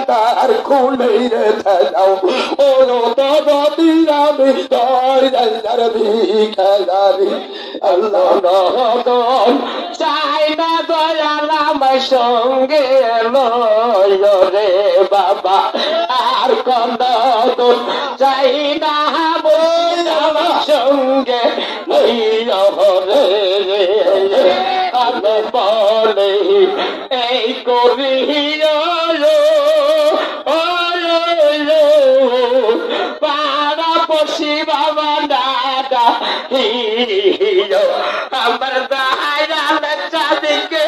তার খুলে দাও ও তদিরামি দয়ার ভিখারি আল্লাহ চাই না দয়াল আমার সঙ্গে লয় রে বাবা আর কোন চাই না আমার সঙ্গে রে আমি বলে এই করিয়া পাড়া পশি বাবা দাদা আমার দায়াল চাঁদিকে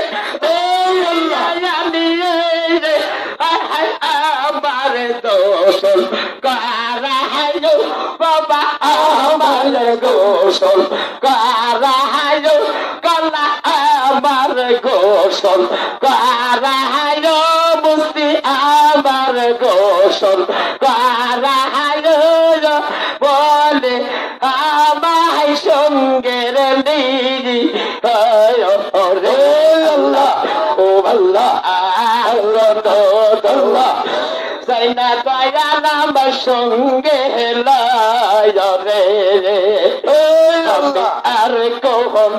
আমার দোষল কারাহায় বাবা আমার গোসল কারাহায় কলা আমার গোসল কারাহায় মুক্তি আমার গোসল কারাহায় বলে আমায় সঙ্গের নিরি রে আল্লাহ ও আল্লাহ আল্লাহ সাইনা দয়াল আমার সঙ্গে লয় রে আর কোন